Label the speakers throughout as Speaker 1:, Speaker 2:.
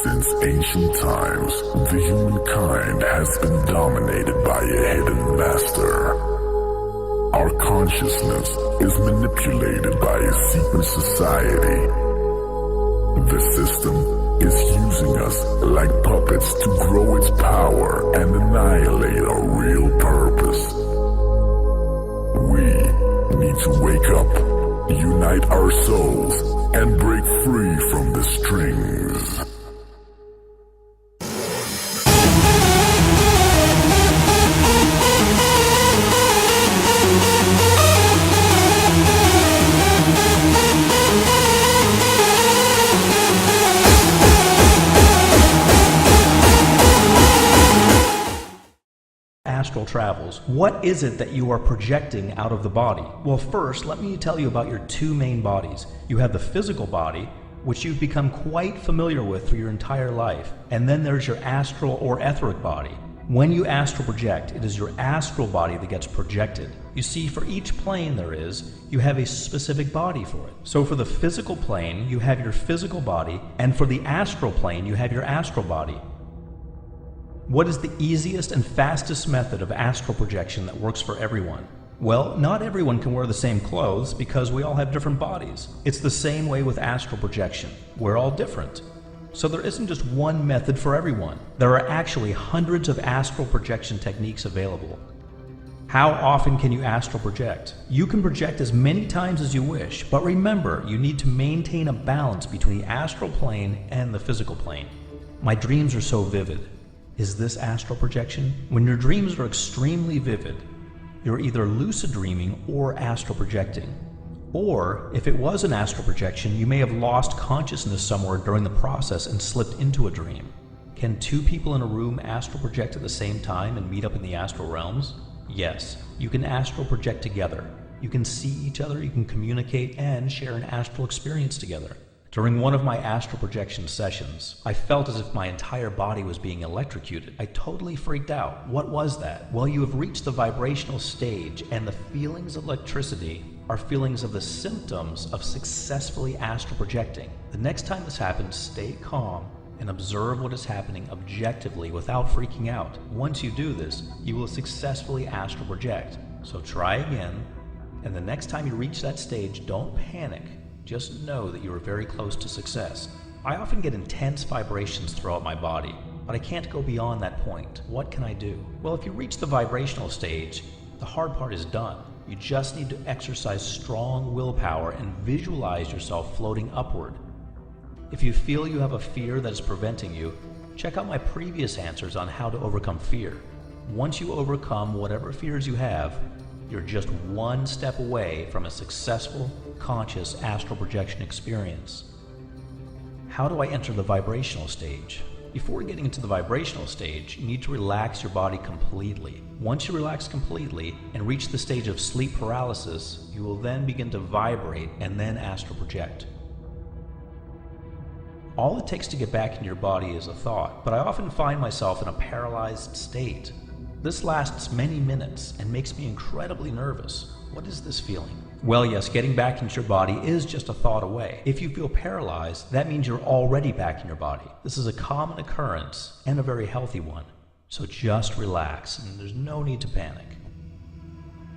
Speaker 1: Since ancient times, the humankind has been dominated by a hidden master. Our consciousness is manipulated by a secret society. The system is using us like puppets to grow its power and annihilate our real purpose. We need to wake up, unite our souls, and break free from the strings.
Speaker 2: Astral travels. What is it that you are projecting out of the body? Well, first, let me tell you about your two main bodies. You have the physical body, which you've become quite familiar with through your entire life. And then there's your astral or etheric body. When you astral project, it is your astral body that gets projected. You see, for each plane there is, you have a specific body for it. So for the physical plane, you have your physical body, and for the astral plane, you have your astral body. What is the easiest and fastest method of astral projection that works for everyone? Well, not everyone can wear the same clothes because we all have different bodies. It's the same way with astral projection. We're all different. So there isn't just one method for everyone. There are actually hundreds of astral projection techniques available. How often can you astral project? You can project as many times as you wish, but remember, you need to maintain a balance between the astral plane and the physical plane. My dreams are so vivid. Is this astral projection? When your dreams are extremely vivid, you're either lucid dreaming or astral projecting. Or, if it was an astral projection, you may have lost consciousness somewhere during the process and slipped into a dream. Can two people in a room astral project at the same time and meet up in the astral realms? Yes, you can astral project together. You can see each other, you can communicate, and share an astral experience together. During one of my astral projection sessions, I felt as if my entire body was being electrocuted. I totally freaked out. What was that? Well, you have reached the vibrational stage, and the feelings of electricity are feelings of the symptoms of successfully astral projecting. The next time this happens, stay calm and observe what is happening objectively without freaking out. Once you do this, you will successfully astral project. So try again, and the next time you reach that stage, don't panic. Just know that you are very close to success. I often get intense vibrations throughout my body, but I can't go beyond that point. What can I do? Well, if you reach the vibrational stage, the hard part is done. You just need to exercise strong willpower and visualize yourself floating upward. If you feel you have a fear that is preventing you, check out my previous answers on how to overcome fear. Once you overcome whatever fears you have, you're just one step away from a successful, conscious astral projection experience. How do I enter the vibrational stage? Before getting into the vibrational stage, you need to relax your body completely. Once you relax completely and reach the stage of sleep paralysis, you will then begin to vibrate and then astral project. All it takes to get back in your body is a thought, but I often find myself in a paralyzed state. This lasts many minutes and makes me incredibly nervous. What is this feeling? Well, yes, getting back into your body is just a thought away. If you feel paralyzed, that means you're already back in your body. This is a common occurrence and a very healthy one. So just relax, and there's no need to panic.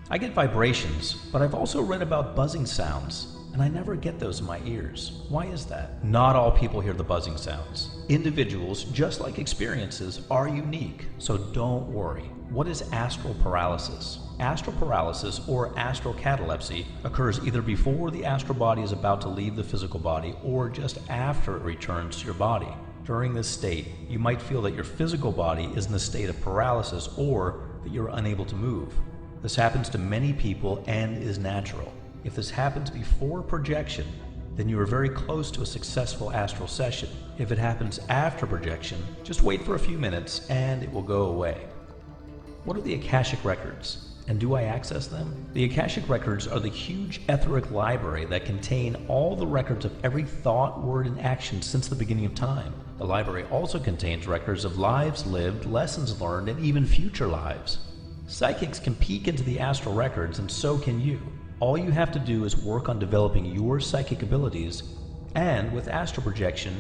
Speaker 2: I get vibrations, but I've also read about buzzing sounds, and I never get those in my ears. Why is that? Not all people hear the buzzing sounds. Individuals, just like experiences, are unique, so don't worry. What is astral paralysis? Astral paralysis, or astral catalepsy, occurs either before the astral body is about to leave the physical body or just after it returns to your body. During this state, you might feel that your physical body is in a state of paralysis or that you're unable to move. This happens to many people and is natural. If this happens before projection, then you are very close to a successful astral session. If it happens after projection, just wait for a few minutes and it will go away. What are the Akashic records? And do I access them? The Akashic records are the huge etheric library that contain all the records of every thought, word, and action since the beginning of time. The library also contains records of lives lived, lessons learned, and even future lives. Psychics can peek into the astral records, and so can you. All you have to do is work on developing your psychic abilities, and with astral projection,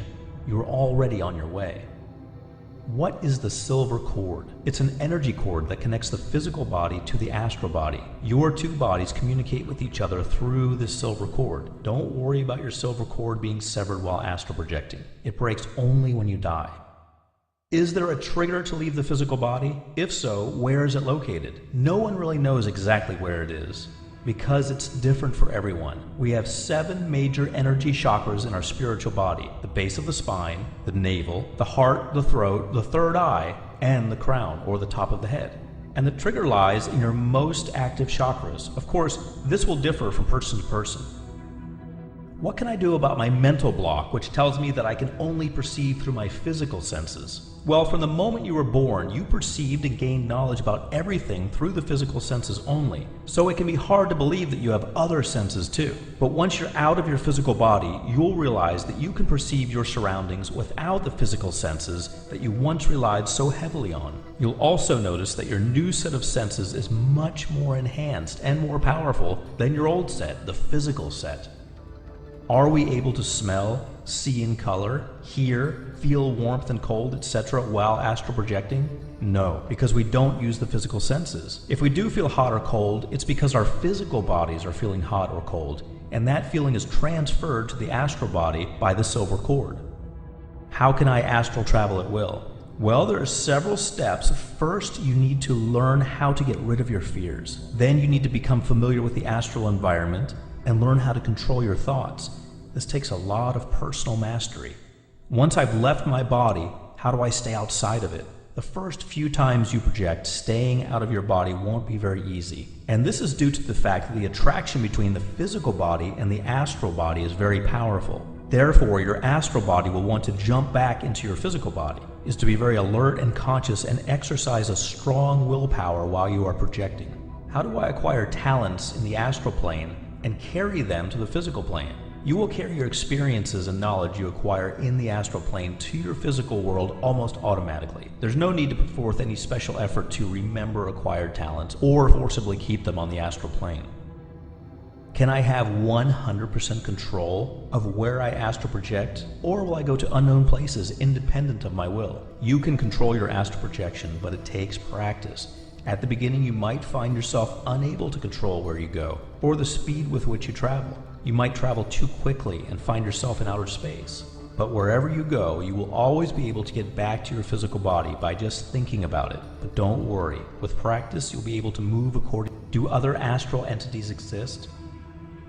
Speaker 2: you're already on your way. What is the silver cord? It's an energy cord that connects the physical body to the astral body. Your two bodies communicate with each other through this silver cord. Don't worry about your silver cord being severed while astral projecting. It breaks only when you die. Is there a trigger to leave the physical body? If so, where is it located? No one really knows exactly where it is, because it's different for everyone. We have 7 major energy chakras in our spiritual body: the base of the spine, the navel, the heart, the throat, the third eye, and the crown, or the top of the head. And the trigger lies in your most active chakras. Of course, this will differ from person to person. What can I do about my mental block, which tells me that I can only perceive through my physical senses? Well, from the moment you were born, you perceived and gained knowledge about everything through the physical senses only. So it can be hard to believe that you have other senses too. But once you're out of your physical body, you'll realize that you can perceive your surroundings without the physical senses that you once relied so heavily on. You'll also notice that your new set of senses is much more enhanced and more powerful than your old set, the physical set. Are we able to smell, see in color, hear, feel warmth and cold, etc. while astral projecting? No, because we don't use the physical senses. If we do feel hot or cold, it's because our physical bodies are feeling hot or cold, and that feeling is transferred to the astral body by the silver cord. How can I astral travel at will? Well, there are several steps. First, you need to learn how to get rid of your fears. Then you need to become familiar with the astral environment and learn how to control your thoughts. This takes a lot of personal mastery. Once I've left my body, how do I stay outside of it? The first few times you project, staying out of your body won't be very easy. And this is due to the fact that the attraction between the physical body and the astral body is very powerful. Therefore, your astral body will want to jump back into your physical body, is to be very alert and conscious and exercise a strong willpower while you are projecting. How do I acquire talents in the astral plane and carry them to the physical plane? You will carry your experiences and knowledge you acquire in the astral plane to your physical world almost automatically. There's no need to put forth any special effort to remember acquired talents or forcibly keep them on the astral plane. Can I have 100% control of where I astral project, or will I go to unknown places independent of my will? You can control your astral projection, but it takes practice. At the beginning, you might find yourself unable to control where you go, or the speed with which you travel. You might travel too quickly and find yourself in outer space. But wherever you go, you will always be able to get back to your physical body by just thinking about it. But don't worry, with practice, you'll be able to move accordingly. Do other astral entities exist?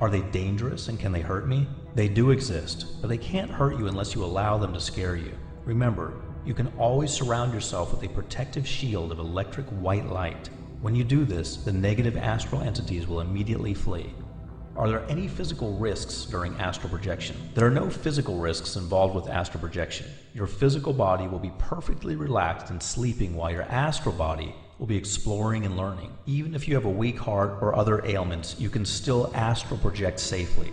Speaker 2: Are they dangerous and can they hurt me? They do exist, but they can't hurt you unless you allow them to scare you. Remember, you can always surround yourself with a protective shield of electric white light. When you do this, the negative astral entities will immediately flee. Are there any physical risks during astral projection? There are no physical risks involved with astral projection. Your physical body will be perfectly relaxed and sleeping while your astral body will be exploring and learning. Even if you have a weak heart or other ailments, you can still astral project safely.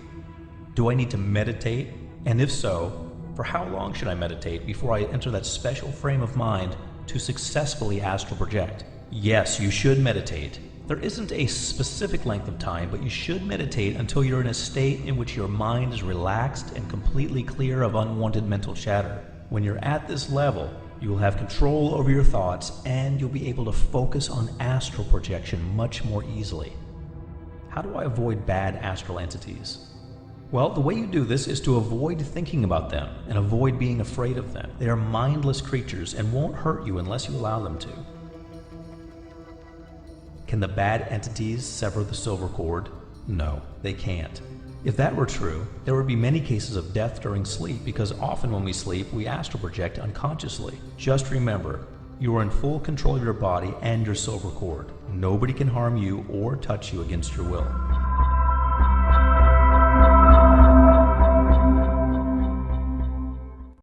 Speaker 2: Do I need to meditate? And if so, for how long should I meditate before I enter that special frame of mind to successfully astral project? Yes, you should meditate. There isn't a specific length of time, but you should meditate until you're in a state in which your mind is relaxed and completely clear of unwanted mental chatter. When you're at this level, you will have control over your thoughts and you'll be able to focus on astral projection much more easily. How do I avoid bad astral entities? Well, the way you do this is to avoid thinking about them and avoid being afraid of them. They are mindless creatures and won't hurt you unless you allow them to. Can the bad entities sever the silver cord? No, they can't. If that were true, there would be many cases of death during sleep because often when we sleep, we astral project unconsciously. Just remember, you are in full control of your body and your silver cord. Nobody can harm you or touch you against your will.